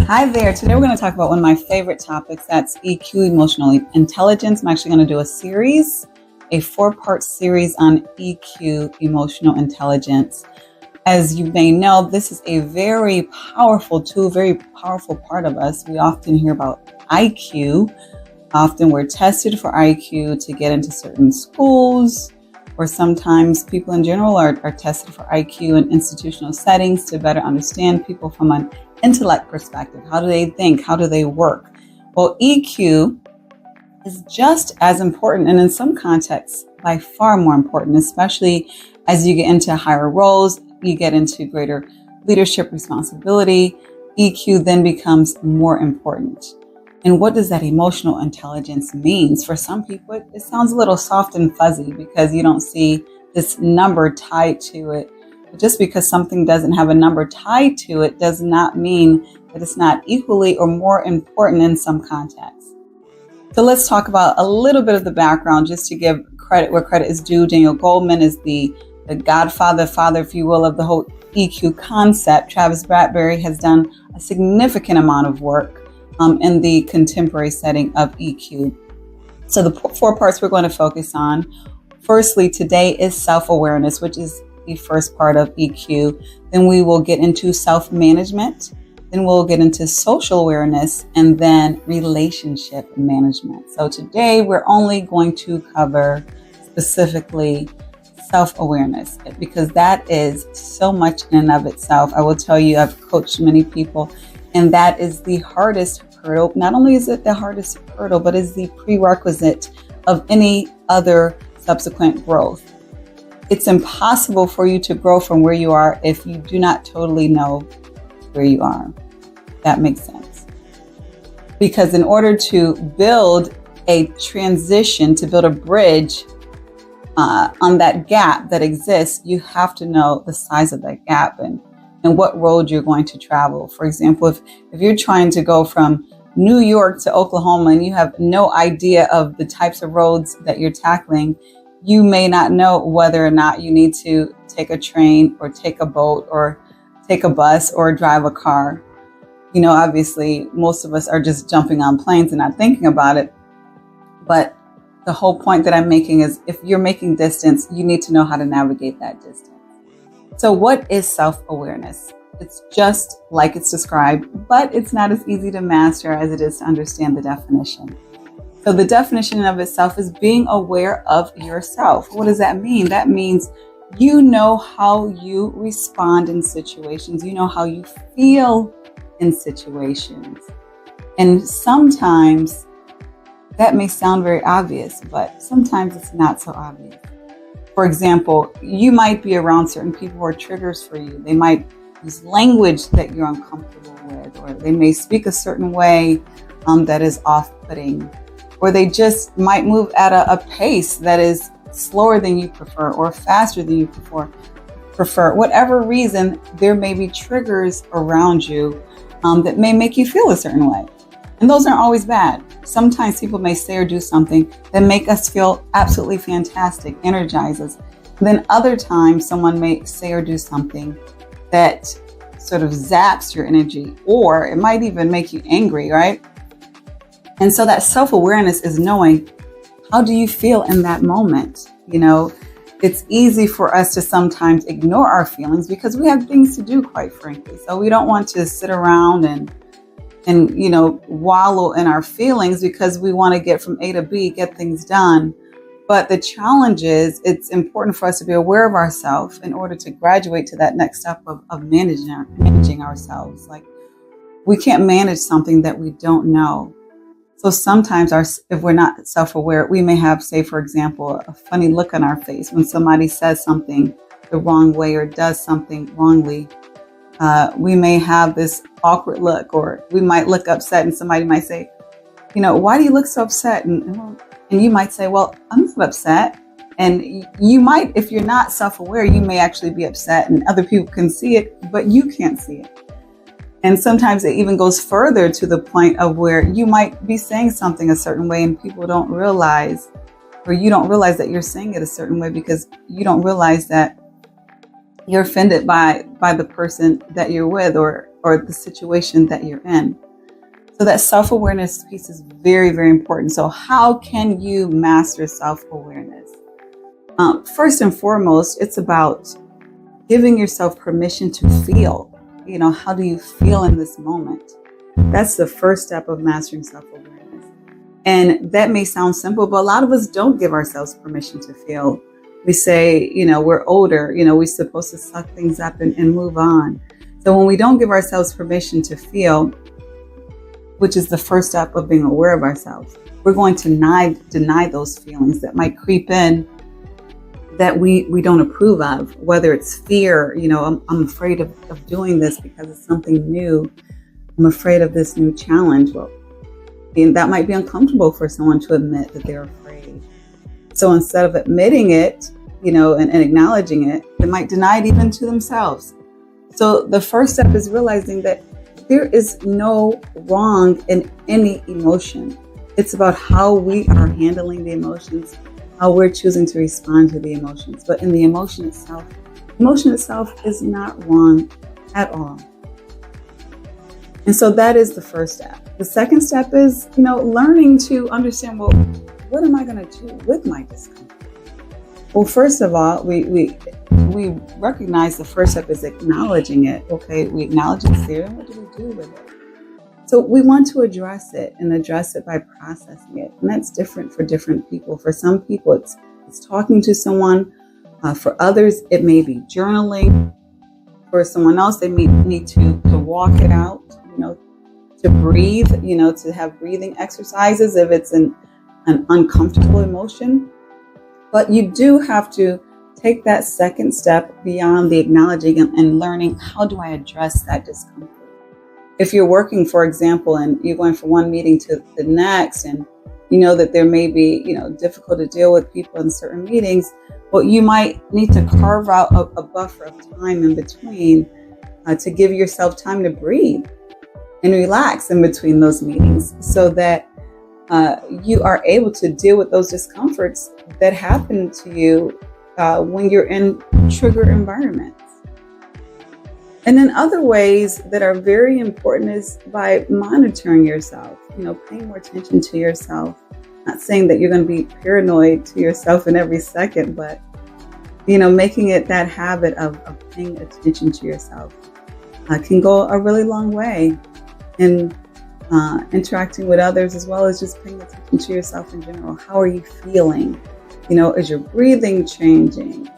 Hi there. Today we're going to talk about one of my favorite topics. That's EQ, emotional intelligence. I'm actually going to do a 4-part series on EQ, emotional intelligence. As you may know, this is a very powerful tool, very powerful part of us. We often hear about IQ. Often we're tested for IQ to get into certain schools, or sometimes people in general are tested for IQ in institutional settings to better understand people from an intellect perspective. How do they think? How do they work? Well, EQ is just as important, and in some contexts, by far more important, especially as you get into higher roles, you get into greater leadership responsibility. EQ then becomes more important. And what does that emotional intelligence mean? For some people, it sounds a little soft and fuzzy because you don't see this number tied to it. But just because something doesn't have a number tied to it does not mean that it's not equally or more important in some contexts. So let's talk about a little bit of the background just to give credit where credit is due. Daniel Goleman is the father, if you will, of the whole EQ concept. Travis Bradberry has done a significant amount of work in the contemporary setting of EQ. So the 4 parts we're going to focus on. Firstly, today is self-awareness, which is the first part of EQ. Then we will get into self-management. Then we'll get into social awareness and then relationship management. So today we're only going to cover specifically self-awareness because that is so much in and of itself. I will tell you, I've coached many people, and that is the hardest hurdle. Not only is it the hardest hurdle, but is the prerequisite of any other subsequent growth. It's impossible for you to grow from where you are if you do not totally know where you are. That makes sense. Because in order to build a transition, to build a bridge on that gap that exists, you have to know the size of that gap and what road you're going to travel. For example, if you're trying to go from New York to Oklahoma and you have no idea of the types of roads that you're tackling, you may not know whether or not you need to take a train or take a boat or take a bus or drive a car. You know, obviously, most of us are just jumping on planes and not thinking about it. But the whole point that I'm making is if you're making distance, you need to know how to navigate that distance. So what is self-awareness? It's just like it's described, but it's not as easy to master as it is to understand the definition. So the definition of itself is being aware of yourself. What does that mean? That means you know how you respond in situations. You know how you feel in situations. And sometimes that may sound very obvious, but sometimes it's not so obvious. For example, you might be around certain people who are triggers for you. They might use language that you're uncomfortable with, or they may speak a certain way that is off-putting, or they just might move at a pace that is slower than you prefer or faster than you prefer. Whatever reason, there may be triggers around you that may make you feel a certain way. And those aren't always bad. Sometimes people may say or do something that make us feel absolutely fantastic, energize us. Then other times someone may say or do something that sort of zaps your energy, or it might even make you angry, right? And so that self-awareness is knowing, how do you feel in that moment? You know, it's easy for us to sometimes ignore our feelings because we have things to do, quite frankly. So we don't want to sit around and wallow in our feelings because we want to get from A to B, get things done. But the challenge is it's important for us to be aware of ourselves in order to graduate to that next step of managing ourselves. Like, we can't manage something that we don't know. So sometimes if we're not self-aware, we may have, say, for example, a funny look on our face when somebody says something the wrong way or does something wrongly. We may have this awkward look, or we might look upset and somebody might say, why do you look so upset? And you might say, well, I'm not upset. And you might, if you're not self-aware, you may actually be upset and other people can see it, but you can't see it. And sometimes it even goes further to the point of where you might be saying something a certain way and people don't realize, or you don't realize that you're saying it a certain way because you don't realize that you're offended by the person that you're with, or or the situation that you're in. So that self-awareness piece is very, very important. So how can you master self-awareness? First and foremost, it's about giving yourself permission to feel. How do you feel in this moment? That's the first step of mastering self-awareness. And that may sound simple, but a lot of us don't give ourselves permission to feel. We say, we're older, we're supposed to suck things up and move on. So when we don't give ourselves permission to feel, which is the first step of being aware of ourselves, we're going to deny those feelings that might creep in that we don't approve of, whether it's fear, I'm afraid of doing this because it's something new. I'm afraid of this new challenge. Well, and that might be uncomfortable for someone to admit that they're afraid. So instead of admitting it, and acknowledging it, they might deny it even to themselves. So the first step is realizing that there is no wrong in any emotion. It's about how we are handling the emotions, how we're choosing to respond to the emotions. But in the emotion itself is not wrong at all. And so that is the first step. The second step is, learning to understand, well, what am I going to do with my discomfort? Well, first of all, we recognize the first step is acknowledging it. Okay, we acknowledge it's there, and what do we do with it? So we want to address it by processing it. And that's different for different people. For some people, it's talking to someone. For others, it may be journaling. For someone else, they may need to walk it out, to breathe, to have breathing exercises if it's an uncomfortable emotion. But you do have to take that second step beyond the acknowledging and learning, how do I address that discomfort? If you're working, for example, and you're going from one meeting to the next, and you know that there may be, difficult to deal with people in certain meetings, well, you might need to carve out a buffer of time in between to give yourself time to breathe and relax in between those meetings so that you are able to deal with those discomforts that happen to you when you're in trigger environments. And then other ways that are very important is by monitoring yourself, paying more attention to yourself. Not saying that you're going to be paranoid to yourself in every second, but, making it that habit of paying attention to yourself can go a really long way in interacting with others, as well as just paying attention to yourself in general. How are you feeling? Is your breathing changing?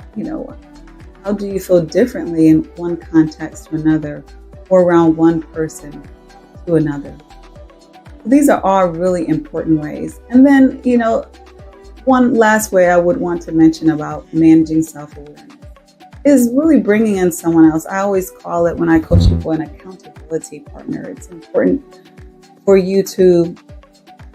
How do you feel differently in one context to another, or around one person to another? These are all really important ways. And then, one last way I would want to mention about managing self-awareness is really bringing in someone else. I always call it, when I coach people, an accountability partner. It's important for you to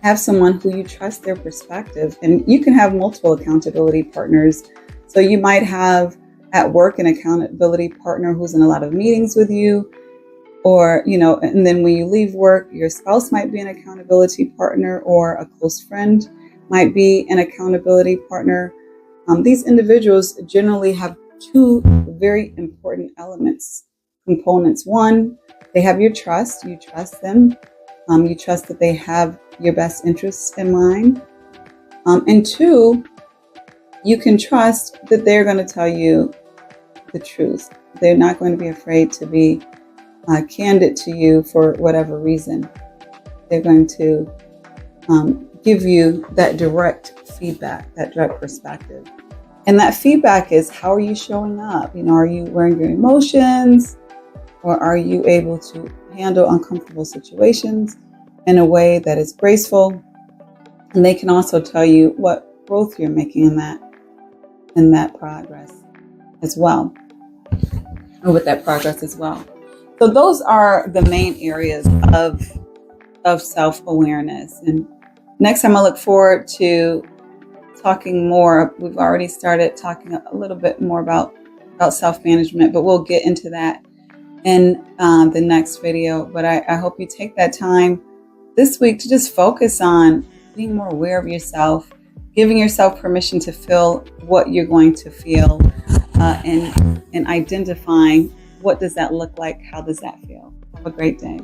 have someone who you trust their perspective. And you can have multiple accountability partners. So you might have at work an accountability partner who's in a lot of meetings with you, or, and then when you leave work, your spouse might be an accountability partner, or a close friend might be an accountability partner. These individuals generally have two very important components. One, they have your trust. You trust them. You trust that they have your best interests in mind. And two, you can trust that they're going to tell you the truth. They're not going to be afraid to be candid to you for whatever reason. They're going to give you that direct feedback, that direct perspective. And that feedback is, how are you showing up? Are you wearing your emotions, or are you able to handle uncomfortable situations in a way that is graceful? And they can also tell you what growth you're making in that progress as well, or with that progress as well. So those are the main areas of self-awareness. And next time I look forward to talking more. We've already started talking a little bit more about self-management, but we'll get into that in the next video. But I hope you take that time this week to just focus on being more aware of yourself, giving yourself permission to feel what you're going to feel, and identifying, what does that look like? How does that feel? a great day.